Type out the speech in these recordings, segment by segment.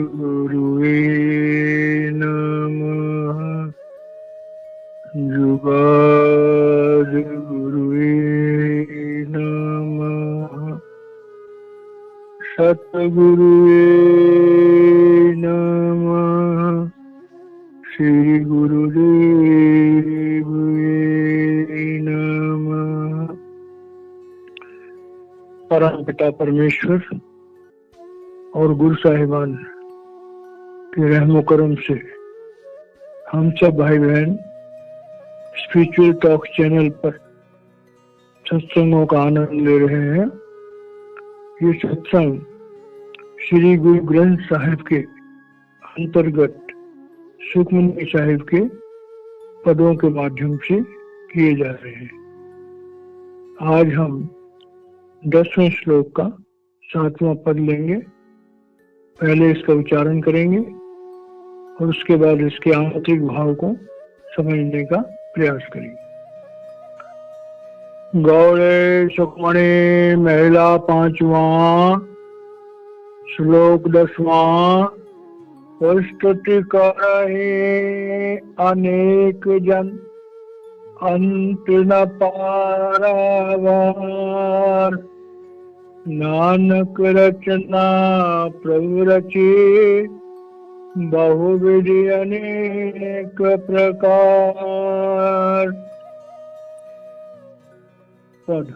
गुरुवे नमः। गुरुवे नमः। सतगुरुवे नमः। श्री गुरुदेव नमः। परम पिता परमेश्वर और गुरु साहिबान के रहमो करम से हम सब भाई बहन स्पिरिचुअल टॉक चैनल पर सत्संगों का आनंद ले रहे हैं। ये सत्संग श्री गुरु ग्रंथ साहिब के अंतर्गत सुखमनी साहिब के पदों के माध्यम से किए जा रहे हैं। आज हम 10वें श्लोक का 7वां पद लेंगे। पहले इसका उच्चारण करेंगे और उसके बाद इसके आंतरिक भाव को समझने का प्रयास करेंगे। गौड़े सुखमणि महिला 5वां श्लोक 10वां। स्तुति करहि अनेक जन अंत न पारावार। नानक रचना प्रभु रचे बहुविधि अनेक प्रकार। पद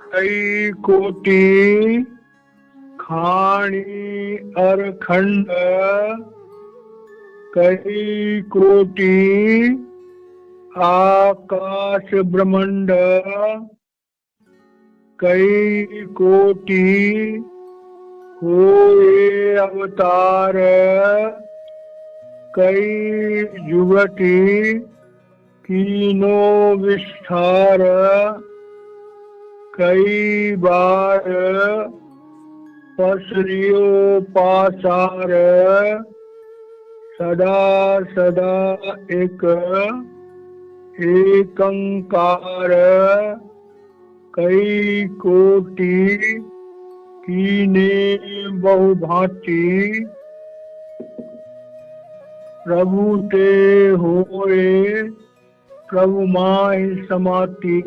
कई कोटि खाणी अरखंड। कई कोटि आकाश ब्रह्मांड। कई कोटि होए अवतार। कई जुगति कीनो विस्तार। कई बार पसरियो पासार। सदा सदा एक एकंकार। कई कोटि कीने बहुभांति। प्रभु ते होए प्रभु माहि समाति।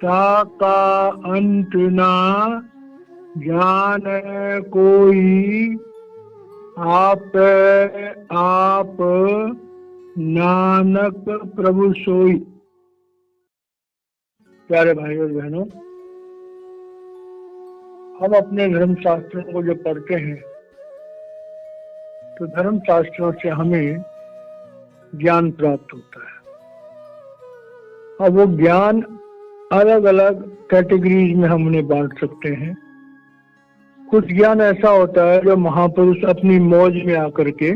ताका अंत ना जान कोई। आप नानक प्रभु सोई। प्यारे भाइयों और बहनों, हम अपने धर्म शास्त्रों को जब पढ़ते हैं तो धर्म शास्त्रों से हमें ज्ञान प्राप्त होता है। अब वो ज्ञान अलग अलग कैटेगरीज में हम उन्हें बांट सकते हैं। कुछ ज्ञान ऐसा होता है जो महापुरुष अपनी मौज में आकर के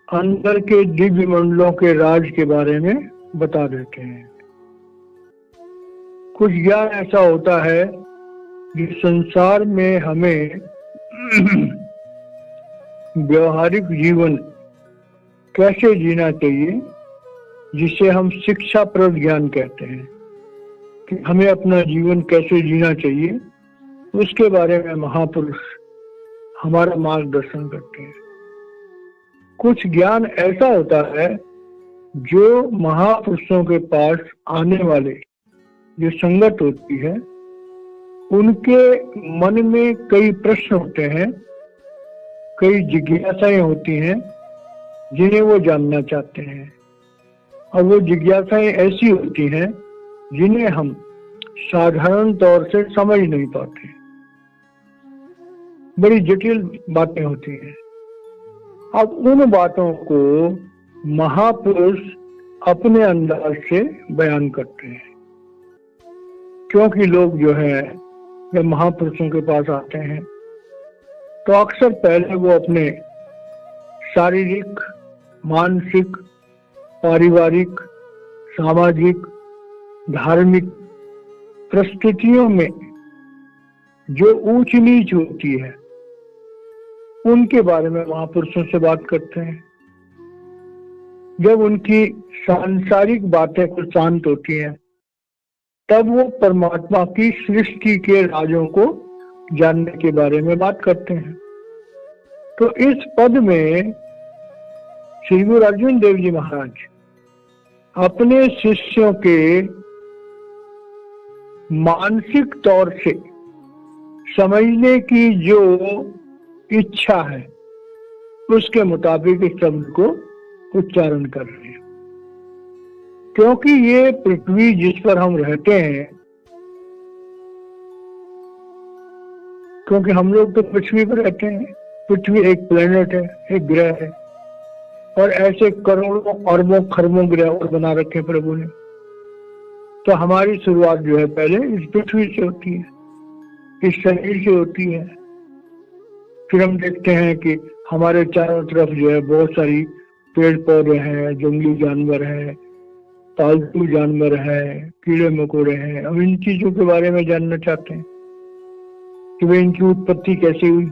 अंदर के दिव्य मंडलों के राज के बारे में बता देते हैं। कुछ ज्ञान ऐसा होता है जिस संसार में हमें व्यवहारिक जीवन कैसे जीना चाहिए, जिसे हम शिक्षाप्रद ज्ञान कहते हैं कि हमें अपना जीवन कैसे जीना चाहिए, उसके बारे में महापुरुष हमारा मार्गदर्शन करते हैं। कुछ ज्ञान ऐसा होता है जो महापुरुषों के पास आने वाले जो संगत होती है, उनके मन में कई प्रश्न होते हैं, कई जिज्ञासाएं होती हैं जिन्हें वो जानना चाहते हैं। और वो जिज्ञासाएं ऐसी होती हैं जिन्हें हम साधारण तौर से समझ नहीं पाते। बड़ी जटिल बातें होती हैं। अब उन बातों को महापुरुष अपने अंदाज से बयान करते हैं, क्योंकि लोग जो है जब महापुरुषों के पास आते हैं तो अक्सर पहले वो अपने शारीरिक, मानसिक, पारिवारिक, सामाजिक, धार्मिक परिस्थितियों में जो ऊंच नीच होती है उनके बारे में महापुरुषों से बात करते हैं। जब उनकी सांसारिक बातें कुछ शांत होती हैं, तब वो परमात्मा की सृष्टि के राजों को जानने के बारे में बात करते हैं। तो इस पद में श्री गुरु अर्जुन देव जी महाराज अपने शिष्यों के मानसिक तौर से समझने की जो इच्छा है उसके मुताबिक इस शब्द को उच्चारण कर रहे हैं। क्योंकि ये पृथ्वी जिस पर हम रहते हैं, क्योंकि हम लोग तो पृथ्वी पर रहते हैं, पृथ्वी एक प्लेनेट है, एक ग्रह है, और ऐसे करोड़ों अरबों खरबों ग्रह और बना रखे प्रभु ने। तो हमारी शुरुआत जो है पहले इस पृथ्वी से होती है, इस शरीर से होती है। फिर हम देखते हैं कि हमारे चारों तरफ जो है बहुत सारी पेड़ पौधे हैं, जंगली जानवर हैं, पालतू जानवर हैं, कीड़े मकोड़े हैं। हम इन चीजों के बारे में जानना चाहते हैं कि वे इनकी उत्पत्ति कैसे हुई।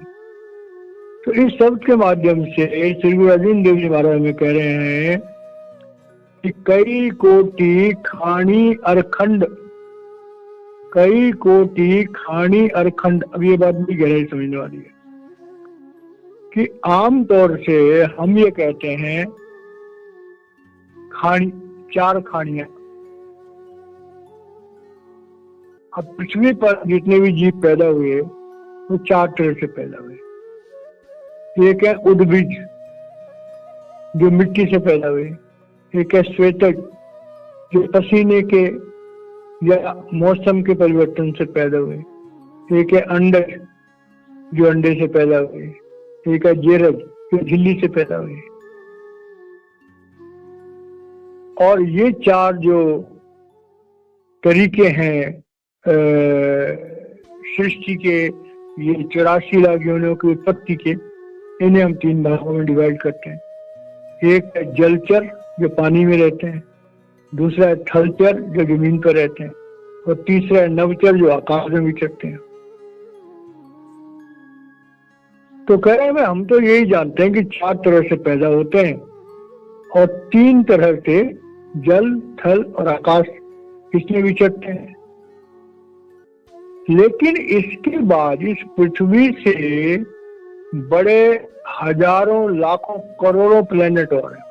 तो इस शब्द के माध्यम से श्री गुरु अर्जुन देव जी महाराज में कह रहे हैं कि कई कोटि खानी अरखंड, कई कोटि खानी अरखंड। अब ये बात भी गहराई समझने वाली है कि आमतौर से हम ये कहते हैं खानी, चार खानियां। अब पृथ्वी पर जितने भी जीव पैदा हुए वो चार तरह से पैदा हुए। एक है उद्भिज जो मिट्टी से पैदा हुए, एक है श्वेतज जो पसीने के या मौसम के परिवर्तन से पैदा हुए, एक है अंडज जो अंडे से पैदा हुए, एक है जेरज जो झिल्ली से पैदा हुए। और ये चार जो तरीके हैं सृष्टि के, ये 84 लाख योनियों की उत्पत्ति के, इन्हें हम तीन भागों में डिवाइड करते हैं। एक है जलचर जो पानी में रहते हैं, दूसरा है थलचर जो जमीन पर रहते हैं, और तीसरा है नवचर जो आकाश में विचरते हैं। तो कह रहे हैं हम तो यही जानते हैं कि चार तरह से पैदा होते हैं और तीन तरह से जल, थल और आकाश इसमें विचरते हैं। लेकिन इसके बाद इस पृथ्वी से बड़े हजारों लाखों करोड़ों प्लेनेट और हैं,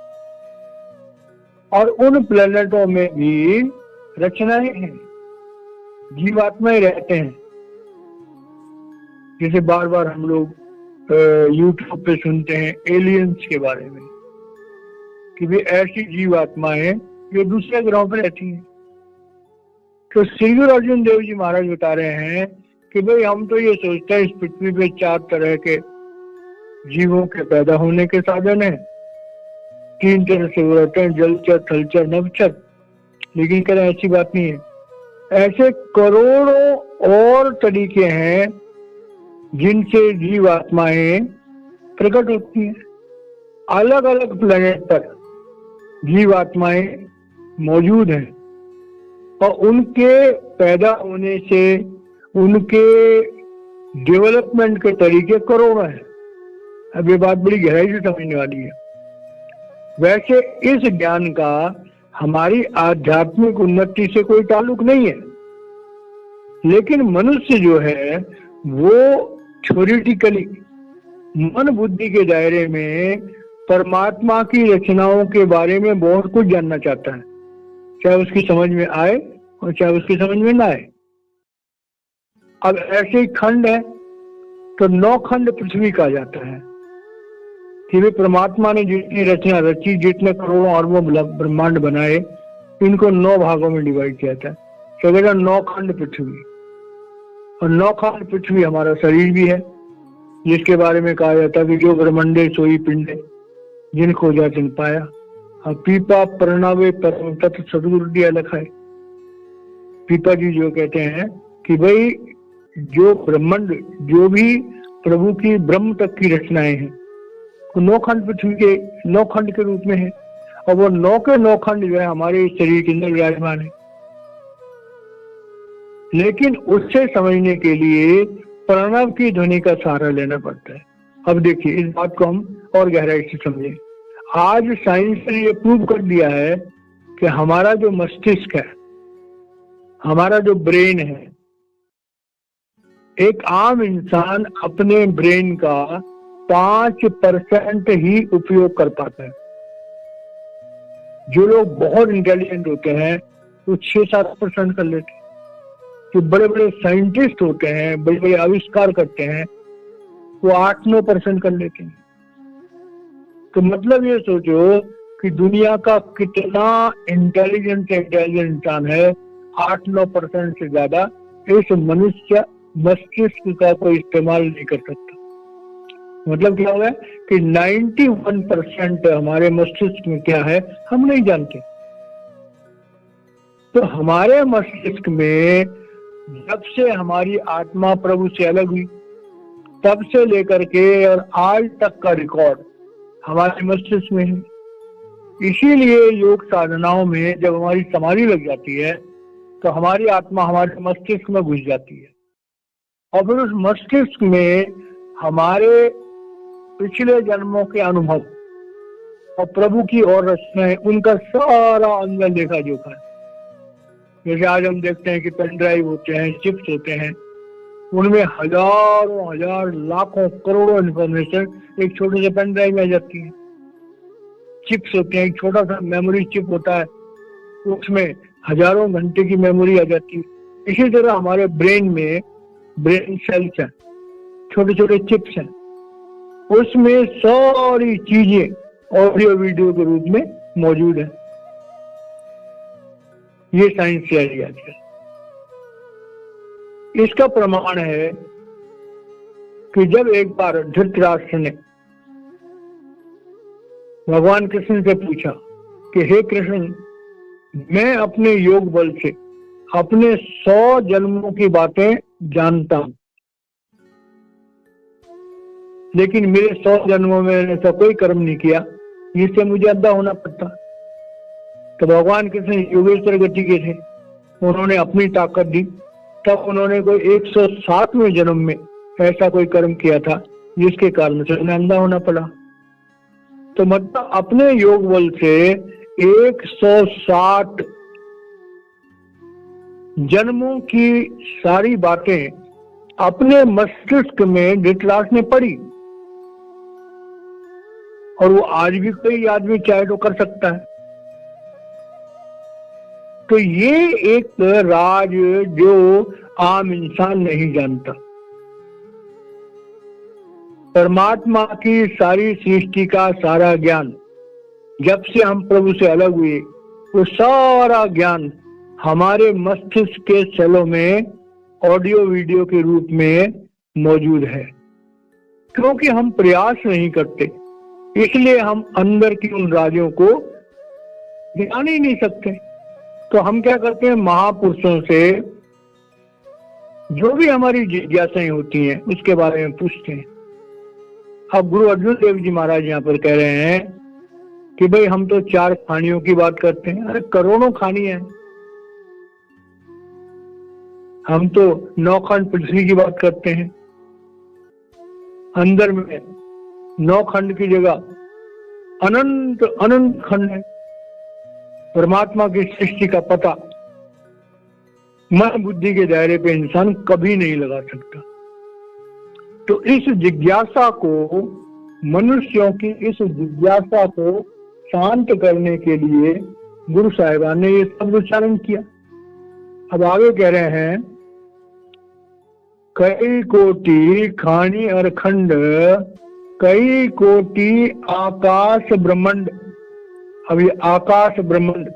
और उन प्लेनेटों में भी रचनाएं हैं, जीवात्माएं रहते हैं। जैसे बार बार हम लोग यूट्यूब पे सुनते हैं एलियंस के बारे में कि वे ऐसी जीवात्माएं जो दूसरे ग्रहों पर रहती हैं। तो श्री गुरु अर्जुन देव जी महाराज बता रहे हैं कि भाई हम तो ये सोचते हैं इस पृथ्वी पे चार तरह के जीवों के पैदा होने के साधन हैं, तीन तरह से वो रहते हैं, जलचर, थलचर, नभचर। लेकिन कह रहे ऐसी बात नहीं है, ऐसे करोड़ों और तरीके हैं जिनसे जीवात्माएं प्रकट होती हैं। अलग अलग प्लेनेट पर जीवात्माएं मौजूद हैं और उनके पैदा होने से उनके डेवलपमेंट के तरीके करोड़ों हैं। अब ये बात बड़ी गहराई से समझने वाली है। वैसे इस ज्ञान का हमारी आध्यात्मिक उन्नति से कोई ताल्लुक नहीं है, लेकिन मनुष्य जो है वो थ्योरेटिकली मन बुद्धि के दायरे में परमात्मा की रचनाओं के बारे में बहुत कुछ जानना चाहता है, चाहे उसकी समझ में आए और चाहे उसकी समझ में ना आए। अब ऐसे ही खंड है तो 9 खंड पृथ्वी कहा जाता है कि वे परमात्मा ने जितनी रचना रची, जितने करोड़ों अरबों ब्रह्मांड बनाए, इनको 9 भागों में डिवाइड किया था। तो 9 खंड पृथ्वी, और 9 खंड पृथ्वी हमारा शरीर भी है, जिसके बारे में कहा जाता है कि जो ब्रह्मंडे सोई पिंडे जिन खोजा तिन पाया। अब पीपा परणावे परम तत्व सदगुरु दिया लिखा है। पीपा जी जो कहते हैं कि भाई जो ब्रह्मांड, जो भी प्रभु की ब्रह्म तक की रचनाएं हैं, वो 9 खंड पृथ्वी के 9 खंड के रूप में है, और वो 9 के 9 खंड जो है हमारे शरीर के अंदर विराजमान है। लेकिन उससे समझने के लिए प्रणव की ध्वनि का सहारा लेना पड़ता है। अब देखिए इस बात को हम और गहराई से समझें। आज साइंस ने ये प्रूव कर दिया है कि हमारा जो मस्तिष्क है, हमारा जो ब्रेन है, एक आम इंसान अपने ब्रेन का 5% ही उपयोग कर पाता है। जो लोग बहुत इंटेलिजेंट होते हैं वो 6-7% कर लेते हैं। जो बड़े बड़े साइंटिस्ट होते हैं, बड़े बड़े आविष्कार करते हैं, वो 8-9% कर लेते हैं। तो मतलब ये सोचो कि दुनिया का कितना इंटेलिजेंट इंसान है, 8-9% से ज्यादा इस मनुष्य मस्तिष्क का कोई इस्तेमाल नहीं कर सकता। मतलब क्या होगा कि 91% हमारे मस्तिष्क में क्या है हम नहीं जानते। तो हमारे मस्तिष्क में जब से हमारी आत्मा प्रभु से अलग हुई तब से लेकर के और आज तक का रिकॉर्ड हमारे मस्तिष्क में है। इसीलिए योग साधनाओं में जब हमारी समाधि लग जाती है तो हमारी आत्मा हमारे मस्तिष्क में घुस जाती है और फिर उस मस्तिष्क में हमारे पिछले जन्मों के अनुभव और प्रभु की और रचनाएं, उनका सारा अंदर देखा जोखा है। जैसे आज हम देखते हैं कि पेन ड्राइव होते हैं, चिप्स होते हैं, उनमें हजारों हजार लाखों करोड़ों इंफॉर्मेशन एक छोटे से पेन ड्राइव में आ जाती है। चिप्स होते हैं, एक छोटा सा मेमोरी चिप होता है, उसमें हजारों घंटे की मेमोरी आ जाती है। इसी तरह हमारे ब्रेन में ब्रेन सेल्स हैं, छोटे छोटे चिप्स हैं, उसमें सारी चीजें ऑडियो वीडियो के रूप में मौजूद है। ये साइंस से आई है। इसका प्रमाण है कि जब एक बार धृतराष्ट्र ने भगवान कृष्ण से पूछा कि हे कृष्ण, मैं अपने योग बल से अपने 100 जन्मों की बातें जानता हूं, लेकिन मेरे 100 जन्मों में मैंने ऐसा कोई कर्म नहीं किया जिससे मुझे अंधा होना पड़ता। तो भगवान कृष्ण योगेश्वर गति के थे, उन्होंने अपनी ताकत दी, तब उन्होंने कोई 107वें जन्म में ऐसा कोई कर्म किया था जिसके कारण से उन्हें अंधा होना पड़ा। तो मतलब अपने योग बल से 160 जन्मों की सारी बातें अपने मस्तिष्क में धृतराष्ट्र ने पढ़ी, और वो आज भी कोई आदमी चाहे तो कर सकता है। तो ये एक राज जो आम इंसान नहीं जानता। परमात्मा की सारी सृष्टि का सारा ज्ञान जब से हम प्रभु से अलग हुए, वो सारा ज्ञान हमारे मस्तिष्क के सेलों में ऑडियो वीडियो के रूप में मौजूद है। क्योंकि हम प्रयास नहीं करते, इसलिए हम अंदर की उन राजों को जान ही नहीं सकते। तो हम क्या करते हैं, महापुरुषों से जो भी हमारी जिज्ञासाएं होती हैं उसके बारे में पूछते हैं। अब गुरु अर्जुन देव जी महाराज यहाँ पर कह रहे हैं कि भाई हम तो 4 खानियों की बात करते हैं, अरे करोड़ों खानी है। हम तो 9 खंड पृथ्वी की बात करते हैं, अंदर में 9 खंड की जगह अनंत अनंत खंड है। परमात्मा की सृष्टि का पता मन बुद्धि के दायरे पे इंसान कभी नहीं लगा सकता। तो इस जिज्ञासा को, मनुष्यों की इस जिज्ञासा को शांत करने के लिए गुरु साहिबान ने ये शब्द उच्चारण किया। अब आगे कह रहे हैं, कई कोटि खानी और खंड, कई कोटि आकाश ब्रह्मांड। अब ये आकाश ब्रह्मांड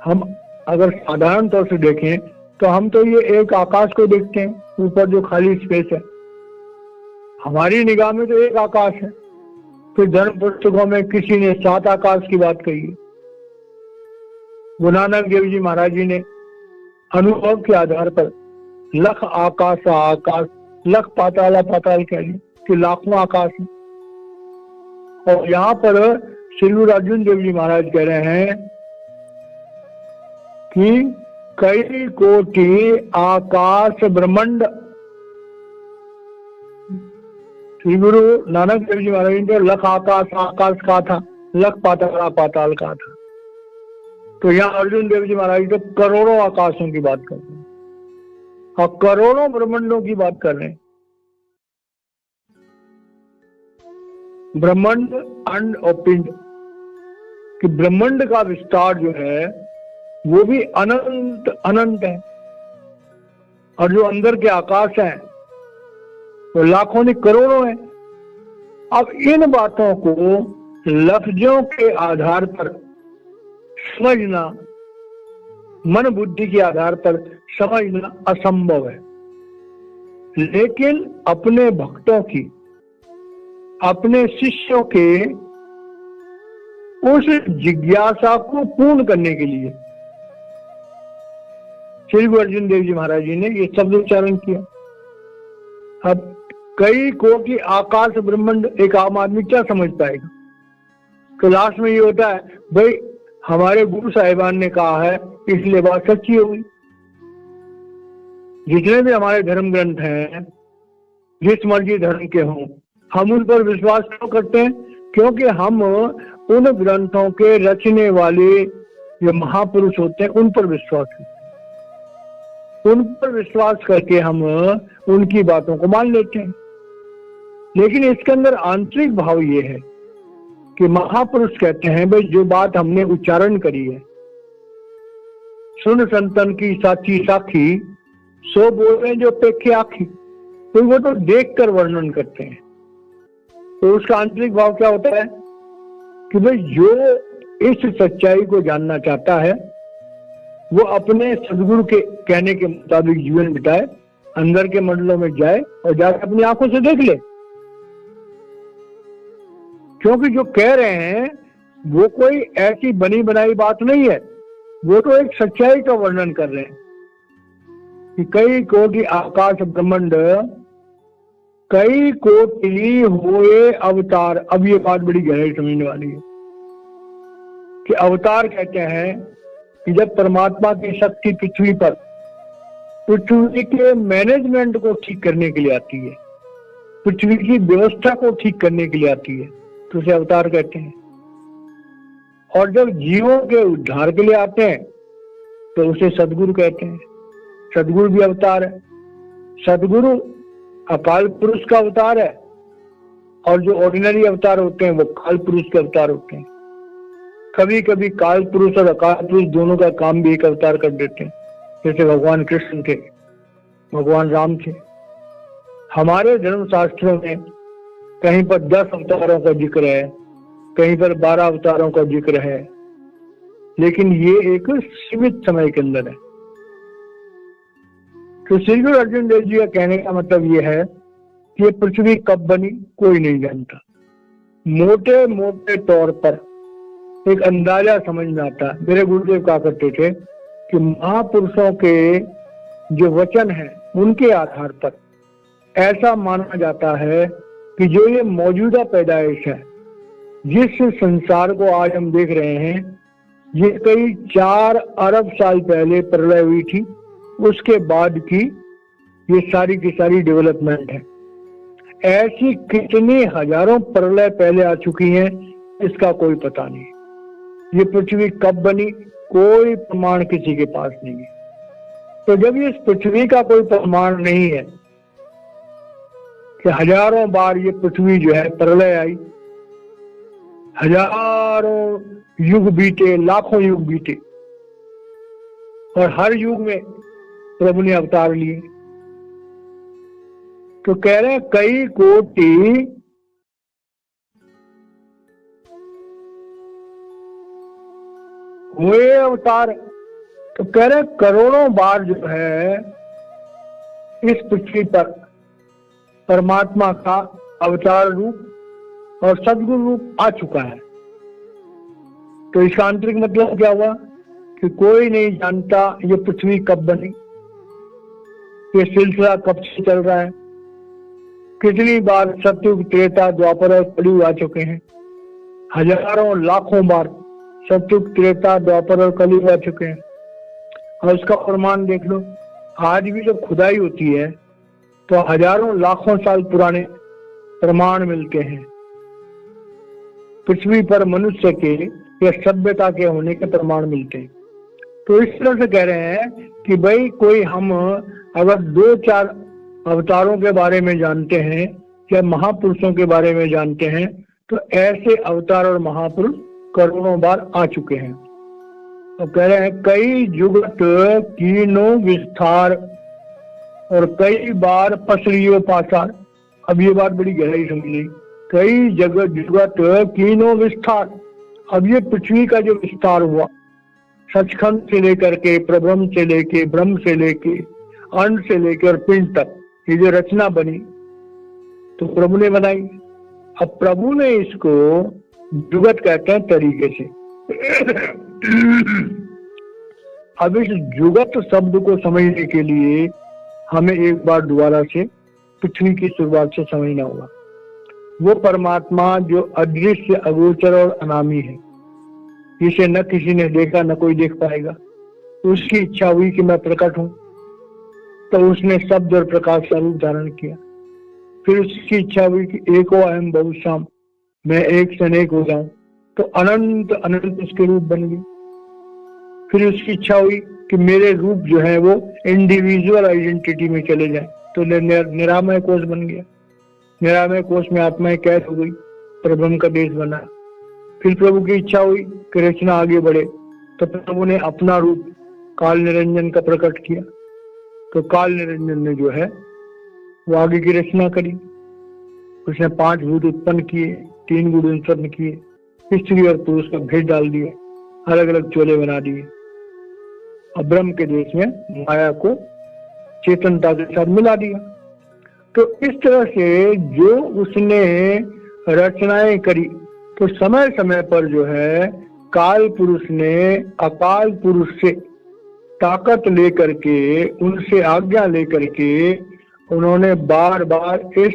हम अगर साधारण तौर से देखें तो हम तो ये एक आकाश को देखते हैं, ऊपर जो खाली स्पेस है, हमारी निगाह में तो एक आकाश है। फिर धर्म पुस्तकों में किसी ने 7 आकाश की बात कही है। गुरु नानक देव जी महाराज जी ने अनुभव के आधार पर लख आकाश आकाश, लख पाताल पाताल कह ली कि लाखों आकाश है। और यहाँ पर श्री गुरु अर्जुन देव जी महाराज कह रहे हैं कि कई कोटि आकाश ब्रह्मांड। श्री गुरु नानक देव जी महाराज ने लख आकाश आकाश कहा था, लख पाताला पाताल का था। तो यहाँ अर्जुन देव जी महाराज तो करोड़ों आकाशों की बात कर रहे हैं और करोड़ों ब्रह्मांडों की बात कर रहे हैं। ब्रह्मांड, अंड और पिंड, कि ब्रह्मांड का विस्तार जो है वो भी अनंत अनंत है, और जो अंदर के आकाश हैं वो लाखों नहीं करोड़ों हैं। अब इन बातों को लफ्जों के आधार पर समझना, मन बुद्धि के आधार पर समझना असंभव है, लेकिन अपने भक्तों की, अपने शिष्यों के उस जिज्ञासा को पूर्ण करने के लिए श्री गुरु अर्जुन देव जी महाराज जी ने ये शब्द उच्चारण किया। अब कई कोटि आकाश ब्रह्मांड एक आम आदमी क्या समझ पाएगा? तो लास्ट में ये होता है, भाई हमारे गुरु साहिबान ने कहा है इसलिए बात सच्ची होगी। जितने भी हमारे धर्म ग्रंथ हैं, जिस मर्जी धर्म के हों, हम उन पर विश्वास क्यों करते हैं? क्योंकि हम उन ग्रंथों के रचने वाले जो महापुरुष होते हैं उन पर विश्वास करते हैं। उन पर विश्वास करके हम उनकी बातों को मान लेते हैं। लेकिन इसके अंदर आंतरिक भाव ये है कि महापुरुष कहते हैं भाई जो बात हमने उच्चारण करी है, सुन संतन की साची साखी, सो बोले जो पेखे आखी, तो वो तो देखकर वर्णन करते हैं। तो उसका आंतरिक भाव क्या होता है कि भाई जो इस सच्चाई को जानना चाहता है वो अपने सदगुरु के कहने के मुताबिक जीवन बिताए, अंदर के मंडलों में जाए और जाकर अपनी आंखों से देख ले। क्योंकि जो कह रहे हैं वो कोई ऐसी बनी बनाई बात नहीं है, वो तो एक सच्चाई का वर्णन कर रहे हैं कि कई कोटि आकाश ब्रह्मांड, कई कोटि हुए अवतार। अब ये बात बड़ी गहराई समझने वाली है कि अवतार कहते हैं कि जब परमात्मा की शक्ति पृथ्वी पर, पृथ्वी के मैनेजमेंट को ठीक करने के लिए आती है, पृथ्वी की व्यवस्था को ठीक करने के लिए आती है, तो उसे अवतार कहते हैं। और जब जीवों के उद्धार के लिए आते हैं तो उसे सदगुरु कहते हैं। सदगुरु भी अवतार है। सदगुरु अकाल पुरुष का अवतार है, और जो ऑर्डिनरी अवतार होते हैं वो काल पुरुष के अवतार होते हैं। कभी कभी काल पुरुष और अकाल पुरुष दोनों का काम भी एक अवतार कर देते हैं, जैसे भगवान कृष्ण थे, भगवान राम थे। हमारे धर्म शास्त्रों में कहीं पर 10 अवतारों का जिक्र है, कहीं पर 12 अवतारों का जिक्र है, लेकिन ये एक सीमित समय के अंदर है। तो श्री गुरु अर्जुन देव जी का कहने का मतलब ये है कि ये पृथ्वी कब बनी कोई नहीं जानता। मोटे मोटे तौर पर एक अंदाजा समझ में आता है। मेरे गुरुदेव कहा करते थे कि महापुरुषों के जो वचन हैं उनके आधार पर ऐसा माना जाता है कि जो ये मौजूदा पैदाइश है, जिस संसार को आज हम देख रहे हैं, ये कई 4 अरब साल पहले प्रलय हुई थी, उसके बाद की ये सारी की सारी डेवलपमेंट है। ऐसी कितनी हजारों प्रलय पहले आ चुकी हैं इसका कोई पता नहीं। ये पृथ्वी कब बनी कोई प्रमाण किसी के पास नहीं है। तो जब इस पृथ्वी का कोई प्रमाण नहीं है कि हजारों बार ये पृथ्वी जो है प्रलय आई, हजारों युग बीते, लाखों युग बीते, और हर युग में प्रभु ने अवतार लिए, तो कह रहे हैं कई कोटि हुए अवतार। तो कह रहे करोड़ों बार जो है इस पृथ्वी पर परमात्मा का अवतार रूप और सदगुरु रूप आ चुका है। तो इसका आंतरिक मतलब क्या हुआ कि कोई नहीं जानता ये पृथ्वी कब बनी, ये सिलसिला कब से चल रहा है, कितनी बार सतयुग, त्रेता, द्वापर और कलयुग आ चुके हैं। हजारों लाखों बार सतयुग, त्रेता, द्वापर और कलयुग आ चुके हैं। और उसका प्रमाण देख लो, आज भी जब खुदाई होती है तो हजारों लाखों साल पुराने प्रमाण मिलते हैं। पृथ्वी पर मनुष्य के या सभ्यता के होने के प्रमाण मिलते हैं। तो इस तरह से कह रहे हैं कि भाई कोई हम अगर 2-4 अवतारों के बारे में जानते हैं या महापुरुषों के बारे में जानते हैं, तो ऐसे अवतार और महापुरुष करोड़ों बार आ चुके हैं। तो कह रहे हैं कई जुगत कीनो विस्तार और कई बार पसरियो पासार। अब ये बात बड़ी गहराई समझिए, कई जगत जुगत कीनो विस्तार। अब ये पृथ्वी का जो विस्तार हुआ, सचखंड से लेकर के, प्रब्रह्म से लेके, ब्रह्म से लेके, अंड से लेकर और पिंड तक, ये जो रचना बनी तो प्रभु ने बनाई। अब प्रभु ने इसको जुगत कहते हैं तरीके से। अब इस जुगत शब्द को समझने के लिए हमें एक बार दोबारा से पृथ्वी की शुरुआत से समझना होगा। वो परमात्मा जो अदृश्य, अगोचर और अनामी है, जिसे न किसी ने देखा न कोई देख पाएगा, तो उसकी इच्छा हुई कि मैं प्रकट हूं, तो उसने शब्द और प्रकाश का रूप धारण किया। फिर उसकी इच्छा हुई कि एको अहम बहुश्याम, मैं एक से अनेक हो जाऊं, तो अनंत अनंत उसके रूप बन गए। फिर उसकी इच्छा हुई कि मेरे रूप जो है वो इंडिविजुअल आइडेंटिटी में चले जाए, तो निरामय कोश बन गया। निरामय कोश में आत्माएं कैद हो गई, प्रब्रह्म का देश बना। फिर प्रभु की इच्छा हुई कि रचना आगे बढ़े, तो प्रभु ने अपना रूप काल निरंजन का प्रकट किया। तो काल निरंजन ने जो है वो आगे की रचना करी। उसने 5 भूत उत्पन्न किए, 3 गुण उत्पन्न किए, स्त्री और पुरुष का भेद डाल दिए, अलग अलग चोले बना दिए, और ब्रह्म के देश में माया को चेतनता के साथ मिला दिया। तो इस तरह से जो उसने रचनाएं करी, तो समय समय पर जो है काल पुरुष ने अकाल पुरुष से ताकत लेकर के, उनसे आज्ञा लेकर के, उन्होंने बार बार इस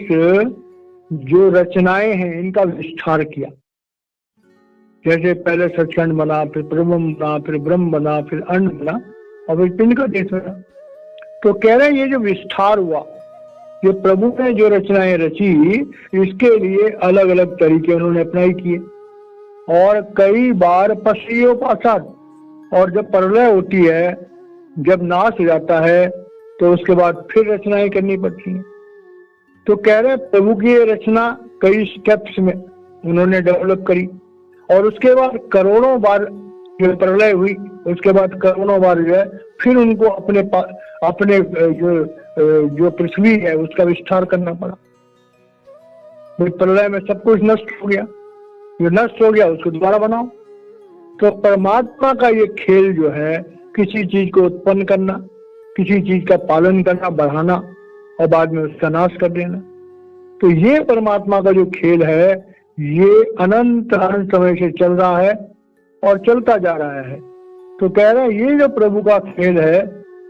जो रचनाएं हैं इनका विस्तार किया। जैसे पहले सचखंड बना, फिर प्रब्रह्म बना, फिर ब्रह्म बना, फिर अंड बना, और फिर पिंड का देश बना। तो कह रहे हैं ये जो विस्तार हुआ, ये प्रभु ने जो रचनाएं रची, इसके लिए अलग अलग तरीके उन्होंने अपनाई किए। और कई बार पश्योपासाद, और जब प्रलय होती है, जब नाश हो जाता है, तो उसके बाद फिर रचनाएं करनी पड़ती हैं। तो कह रहे हैं प्रभु की ये रचना कई स्टेप्स में उन्होंने डेवलप करी, और उसके बाद करोड़ों बार जो प्रलय हुई, उसके बाद करोड़ों बार जो है फिर उनको अपने जो पृथ्वी है उसका विस्तार करना पड़ा। प्रलय में सब कुछ नष्ट हो गया, जो नष्ट हो गया उसको दोबारा बनाओ। तो परमात्मा का ये खेल जो है, किसी चीज को उत्पन्न करना, किसी चीज का पालन करना, बढ़ाना, और बाद में उसका नाश कर देना। तो ये परमात्मा का जो खेल है, ये अनंत समय से चल रहा है और चलता जा रहा है। तो कह रहे हैं ये जो प्रभु का खेल है,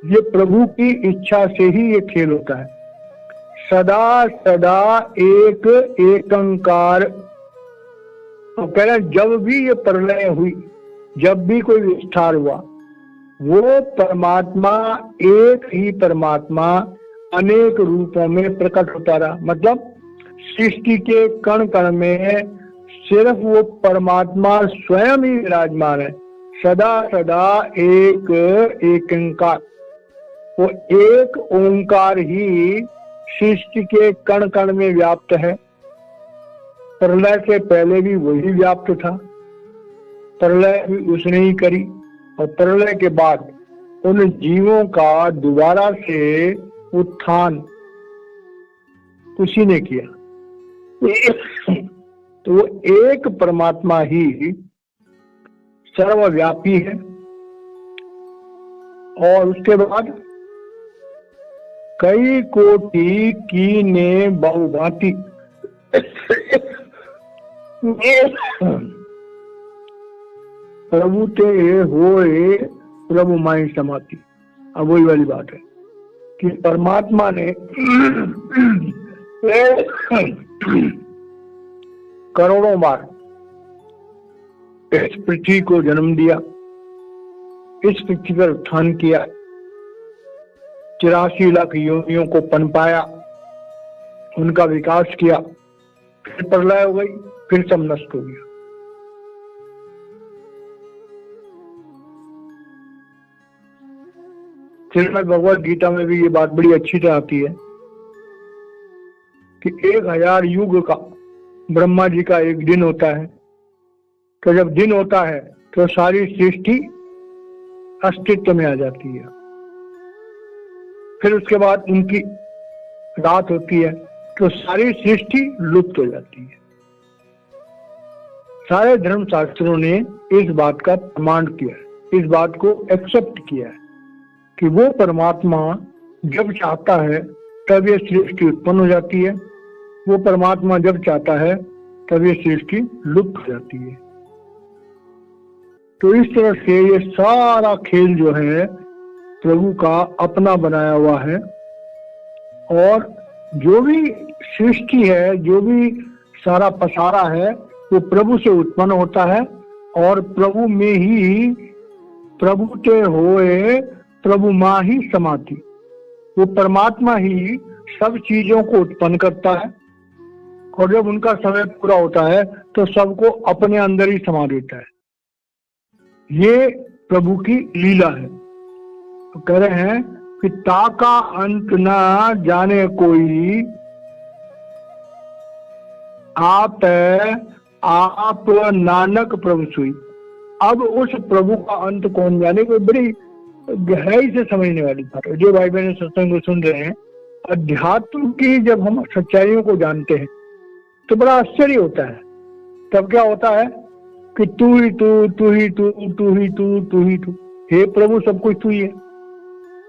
ये प्रभु की इच्छा से ही ये खेल होता है। सदा सदा एक एकंकार। तो कह रहे हैं जब भी ये प्रलय हुई, जब भी कोई विस्तार हुआ, वो परमात्मा एक ही परमात्मा अनेक रूपों में प्रकट होता रहा। मतलब सृष्टि के कण कण में सिर्फ वो परमात्मा स्वयं ही विराजमान है। सदा सदा एक एकंकार, वो एक ओंकार ही सृष्टि के कण कण में व्याप्त है। प्रलय से पहले भी वही व्याप्त था, प्रलय भी उसने ही करी, और प्रलय के बाद उन जीवों का दोबारा से उत्थान उसी ने किया। तो वो एक परमात्मा ही सर्वव्यापी है। और उसके बाद कई कोटि की ने बहुभांति, प्रभु ते होए प्रभु माई समाति। अब वही वाली बात है कि परमात्मा ने करोड़ों बार इस पृथ्वी को जन्म दिया, इस पृथ्वी पर उत्थान किया, 84 लाख योनियों को पनपाया, उनका विकास किया, फिर प्रलय हो गई, फिर सब नष्ट हो गया। श्रीमद् भगवद गीता में भी ये बात बड़ी अच्छी तरह आती है कि 1000 युग का ब्रह्मा जी का एक दिन होता है। तो जब दिन होता है तो सारी सृष्टि अस्तित्व में आ जाती है। फिर उसके बाद उनकी रात होती है तो सारी सृष्टि लुप्त हो जाती है। सारे धर्म शास्त्रों ने इस बात का प्रमाण किया है, इस बात को एक्सेप्ट किया है कि वो परमात्मा जब चाहता है तब ये सृष्टि उत्पन्न हो जाती है, वो परमात्मा जब चाहता है तब ये सृष्टि लुप्त हो जाती है। तो इस तरह से ये सारा खेल जो है प्रभु का अपना बनाया हुआ है, और जो भी सृष्टि है, जो भी सारा पसारा है, वो प्रभु से उत्पन्न होता है, और प्रभु में ही प्रभु ते होए प्रभु मां ही समाति। वो परमात्मा ही सब चीजों को उत्पन्न करता है, और जब उनका समय पूरा होता है तो सबको अपने अंदर ही समा देता है। ये प्रभु की लीला है। तो कह रहे हैं कि ताका अंत ना जाने कोई, आप नानक प्रभु सुई। अब उस प्रभु का अंत कौन जाने, कोई बड़ी गहराई से समझने वाली बात है। जो भाई बहन सत्संग को सुन रहे हैं, अध्यात्म की जब हम सच्चाइयों को जानते हैं तो बड़ा आश्चर्य होता है। तब क्या होता है कि तू ही तू, तू ही तू, तू ही तू, तू ही तू। हे प्रभु, सब कुछ तू ही है।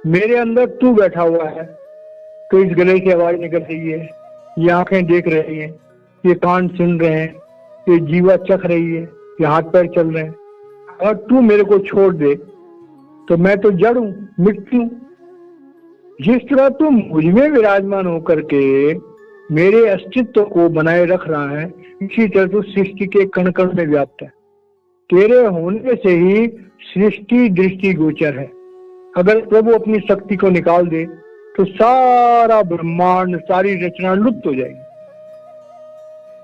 मेरे अंदर तू बैठा हुआ है, तो इस गले से आवाज निकल रही है, ये आंखें देख रही हैं, ये कान सुन रहे हैं, ये जीवा चख रही है, ये हाथ पैर चल रहे हैं, और तू मेरे को छोड़ दे तो मैं तो जड़ हूं, मिट्टी हूं। जिस तरह तू मुझ में विराजमान होकर के मेरे अस्तित्व को बनाए रख रहा है, इसी तरह तू सृष्टि के कण कण में व्याप्त है। तेरे होने से ही सृष्टि दृष्टि गोचर है। अगर प्रभु अपनी शक्ति को निकाल दे तो सारा ब्रह्मांड, सारी रचना लुप्त हो जाएगी।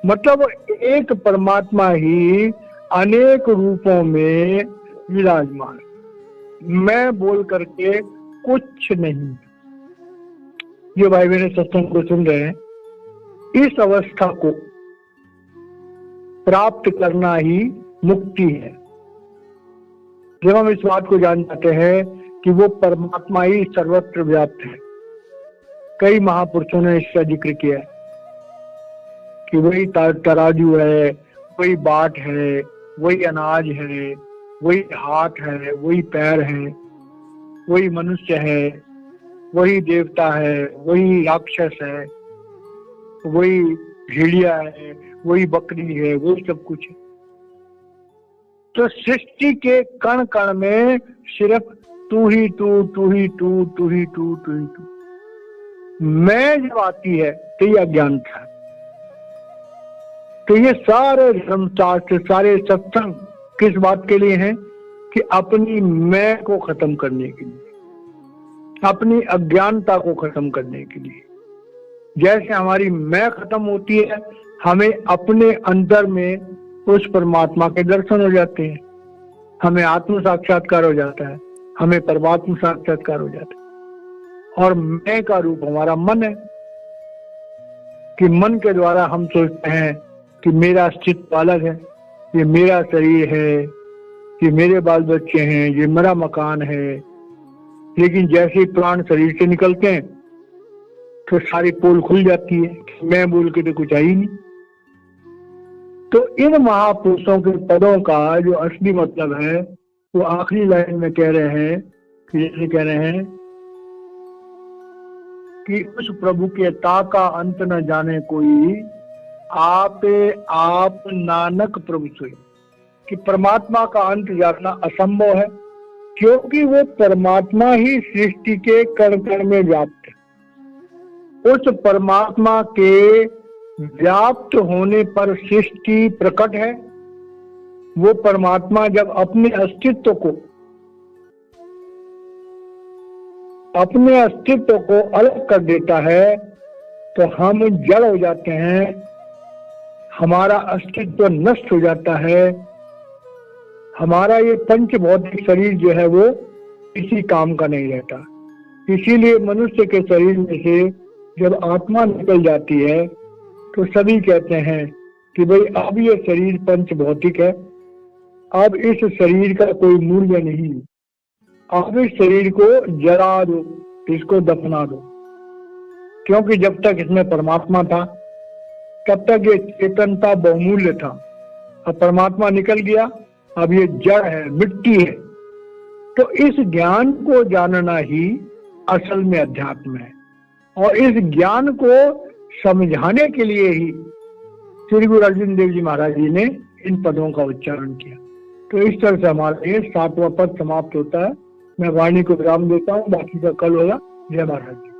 मतलब एक परमात्मा ही अनेक रूपों में विराजमान। मैं बोल करके कुछ नहीं। जो भाई बहन सत्संग को सुन रहे हैं, इस अवस्था को प्राप्त करना ही मुक्ति है। जब हम इस बात को जान जाते हैं कि वो परमात्मा ही सर्वत्र व्याप्त है। कई महापुरुषों ने इसका जिक्र किया है कि वही तराजू है, वही बाट है, वही अनाज है, वही हाथ है, वही पैर है, वही मनुष्य है, वही देवता है, वही राक्षस है, वही भेड़िया है, वही बकरी है, वही सब कुछ है। तो सृष्टि के कण कण में सिर्फ तू ही तू, तू ही तू, तू ही तू, तू ही तू। मैं जब आती है तो ये अज्ञान था। तो ये सारे धर्मशास्त्र, सारे सत्संग किस बात के लिए हैं? कि अपनी मैं को खत्म करने के लिए, अपनी अज्ञानता को खत्म करने के लिए। जैसे हमारी मैं खत्म होती है, हमें अपने अंदर में उस परमात्मा के दर्शन हो जाते हैं, हमें आत्म साक्षात्कार हो जाता है, हमें परमात्मा साक्षात्कार हो जाता है। और मैं का रूप हमारा मन है कि मन के द्वारा हम सोचते हैं कि मेरा अस्तित्व अलग है, ये मेरा शरीर है, ये मेरे बाल बच्चे हैं, ये मेरा मकान है। लेकिन जैसे ही प्राण शरीर से निकलते हैं तो सारी पोल खुल जाती है, मैं बोल के तो कुछ है ही नहीं। तो इन महापुरुषों के पदों का जो असली मतलब है वो आखिरी लाइन में कह रहे हैं कि जैसे कह रहे हैं कि उस प्रभु के ता का अंत न जाने कोई, आप नानक प्रभु सोई। कि परमात्मा का अंत जानना असंभव है, क्योंकि वो परमात्मा ही सृष्टि के कण कण में व्याप्त है। उस परमात्मा के व्याप्त होने पर सृष्टि प्रकट है। वो परमात्मा जब अपने अस्तित्व को अलग कर देता है तो हम जड़ हो जाते हैं, हमारा अस्तित्व नष्ट हो जाता है, हमारा ये पंच भौतिक शरीर जो है वो किसी काम का नहीं रहता। इसीलिए मनुष्य के शरीर में से जब आत्मा निकल जाती है तो सभी कहते हैं कि भाई अब ये शरीर पंच भौतिक है, अब इस शरीर का कोई मूल्य नहीं, अब इस शरीर को जला दो, इसको दफना दो। क्योंकि जब तक इसमें परमात्मा था तब तक ये चेतनता बहुमूल्य था। अब परमात्मा निकल गया, अब ये जड़ है, मिट्टी है। तो इस ज्ञान को जानना ही असल में अध्यात्म है, और इस ज्ञान को समझाने के लिए ही श्री गुरु अर्जुन देव जी महाराज जी ने इन पदों का उच्चारण किया। तो इस तरह से हमारे लिए 7वां पद समाप्त होता है। मैं वाणी को विराम देता हूँ, बाकी का कल होगा। जय महाराज।